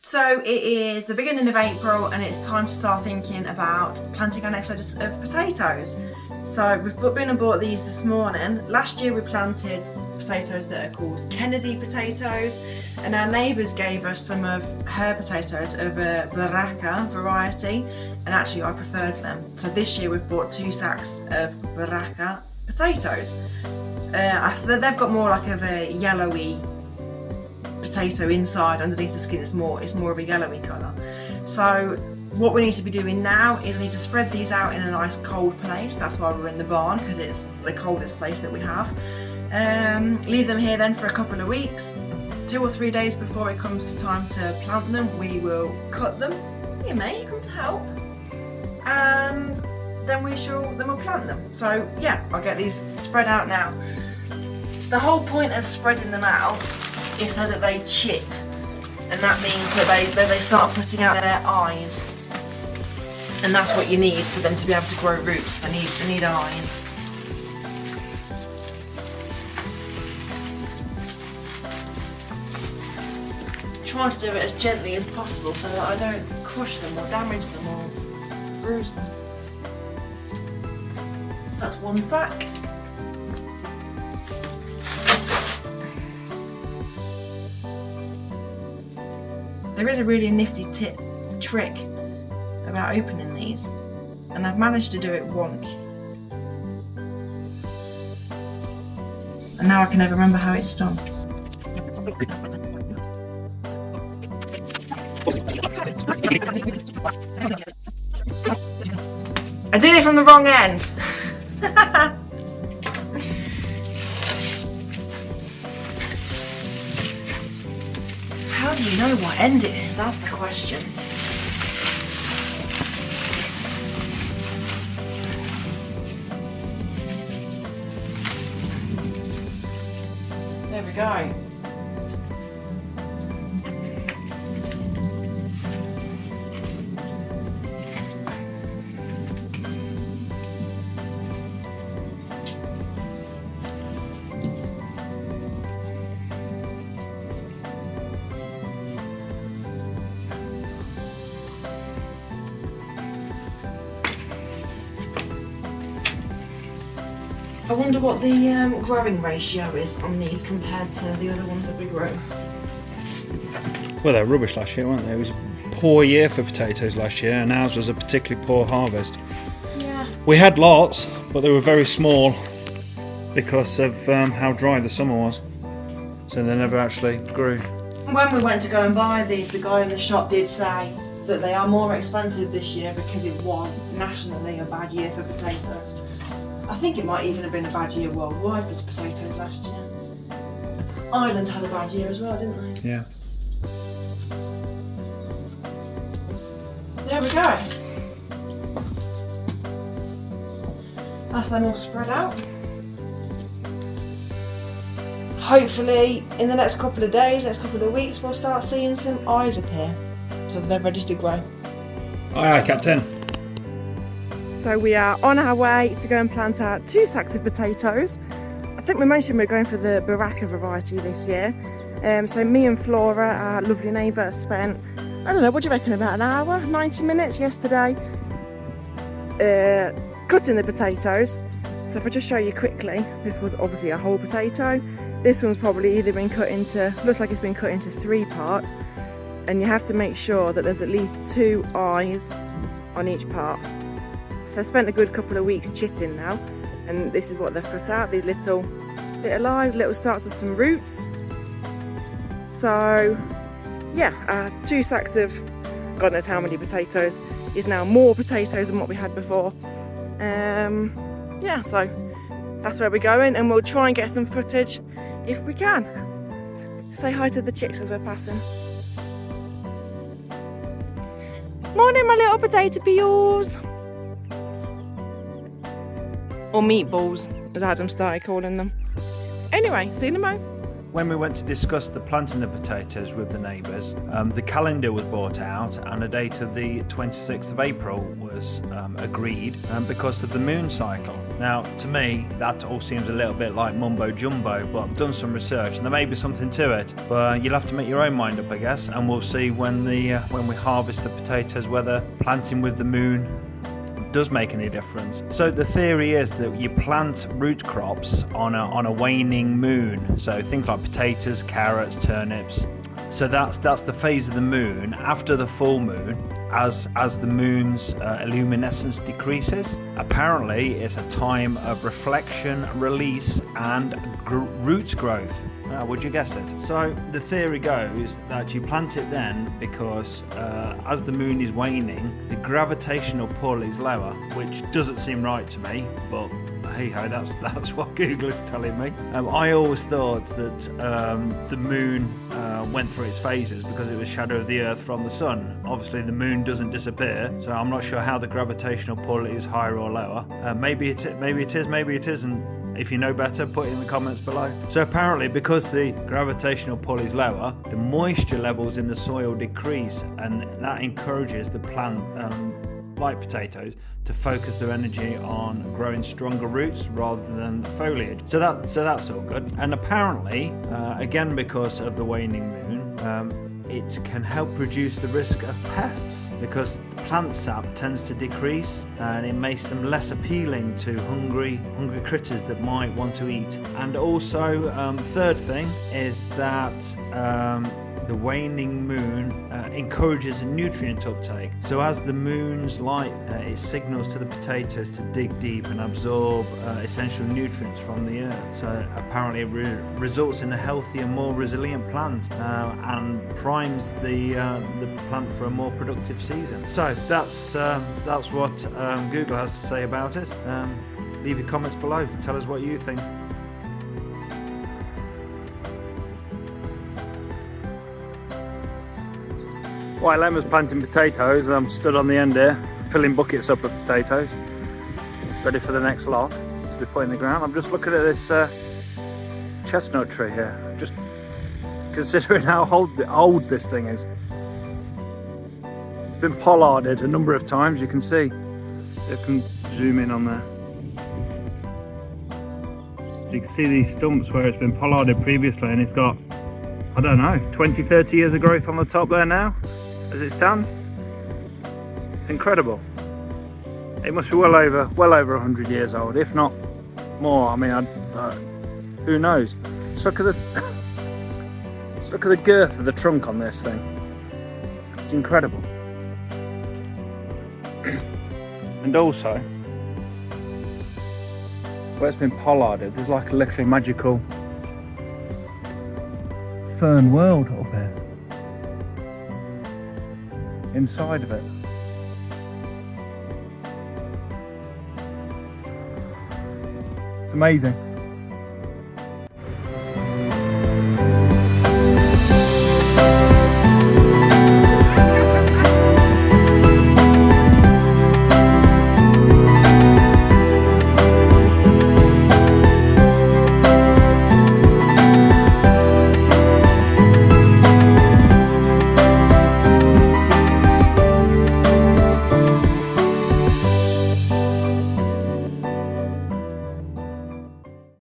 So it is the beginning of April and it's time to start thinking about planting our next load of potatoes. So we've been and bought these this morning. Last year we planted potatoes that are called Kennedy potatoes, and our neighbours gave us some of her potatoes of a Baraka variety, and actually I preferred them. So this year we've bought 2 sacks of Baraka potatoes. They've got more like of a yellowy potato inside. Underneath the skin it's more of a yellowy colour. So what we need to be doing now is I need to spread these out in a nice cold place. That's why we're in the barn, because it's the coldest place that we have. Leave them here then for a couple of weeks. 2 or 3 days before it comes to time to plant them, we will cut them. Here mate, come to help. And then we'll plant them. So yeah, I'll get these spread out now. The whole point of spreading them out is so that they chit, and that means that they start putting out their eyes, and that's what you need for them to be able to grow roots. They need eyes. Try to do it as gently as possible so that I don't crush them or damage them or bruise them. So that's 1 sack. There is a really nifty trick about opening these, and I've managed to do it once. And now I can never remember how it's done. I did it from the wrong end! How do you know what end it is? That's the question. There we go. I wonder what the growing ratio is on these compared to the other ones that we grow. Well, they're rubbish last year, weren't they? It was a poor year for potatoes last year, and ours was a particularly poor harvest. Yeah. We had lots, but they were very small because of how dry the summer was. So they never actually grew. When we went to go and buy these, the guy in the shop did say that they are more expensive this year because it was nationally a bad year for potatoes. I think it might even have been a bad year worldwide for potatoes last year. Ireland had a bad year as well, didn't they? Yeah. There we go. That's them all spread out. Hopefully in the next couple of days, next couple of weeks, we'll start seeing some eyes appear. So they're ready to grow. Aye, aye, Captain. So we are on our way to go and plant our 2 sacks of potatoes. I think we mentioned we're going for the Baraka variety this year. So me and Flora, our lovely neighbour, spent, I don't know, what do you reckon, about an hour, 90 minutes yesterday cutting the potatoes. So if I just show you quickly, this was obviously a whole potato. This one's probably either been cut into, looks like it's been cut into 3 parts. And you have to make sure that there's at least 2 eyes on each part. So I spent a good couple of weeks chitting now, and this is what they've cut out, these little eyes, little starts of some roots. So yeah, 2 sacks of God knows how many potatoes is now more potatoes than what we had before. Yeah, so that's where we're going, and we'll try and get some footage if we can. Say hi to the chicks as we're passing. Morning, my little potato peels. Or meatballs, as Adam started calling them. Anyway, see you in a moment. when we went to discuss the planting of potatoes with the neighbours, the calendar was brought out and a date of the 26th of April was agreed because of the moon cycle. Now, to me, that all seems a little bit like mumbo jumbo, but I've done some research and there may be something to it. But you'll have to make your own mind up, I guess, and we'll see when we harvest the potatoes whether planting with the moon does make any difference. So the theory is that you plant root crops on a waning moon, so things like potatoes, carrots, turnips. So that's the phase of the moon after the full moon, as the moon's illuminescence decreases. Apparently it's a time of reflection, release and root growth. Would you guess it? So the theory goes that you plant it then because as the moon is waning, the gravitational pull is lower, which doesn't seem right to me, but hey ho, that's what Google is telling me. I always thought that the moon went through its phases because it was shadow of the earth from the sun. Obviously the moon doesn't disappear, so I'm not sure how the gravitational pull is higher or lower. Maybe it is, maybe it isn't. If you know better, put it in the comments below. So apparently because the gravitational pull is lower, the moisture levels in the soil decrease, and that encourages the plant, like potatoes, to focus their energy on growing stronger roots rather than foliage. So that's all good. And apparently, again because of the waning moon, it can help reduce the risk of pests because the plant sap tends to decrease and it makes them less appealing to hungry critters that might want to eat. And also, third thing is that the waning moon encourages a nutrient uptake. So as the moon's light, it signals to the potatoes to dig deep and absorb essential nutrients from the earth. So apparently it results in a healthier, more resilient plant and primes the plant for a more productive season. So that's what Google has to say about it. Leave your comments below. Tell us what you think. While Emma's planting potatoes, and I'm stood on the end here, filling buckets up of potatoes, ready for the next lot to be put in the ground. I'm just looking at this chestnut tree here, just considering how old this thing is. It's been pollarded a number of times, you can see. You can zoom in on there. So you can see these stumps where it's been pollarded previously, and it's got, I don't know, 20-30 years of growth on the top there now, as it stands. It's incredible. It must be well over 100 years old, if not more. I mean, who knows? Just look at the girth of the trunk on this thing. It's incredible. And also, where it's been pollarded, there's like a literally magical fern world up here inside of it. It's amazing.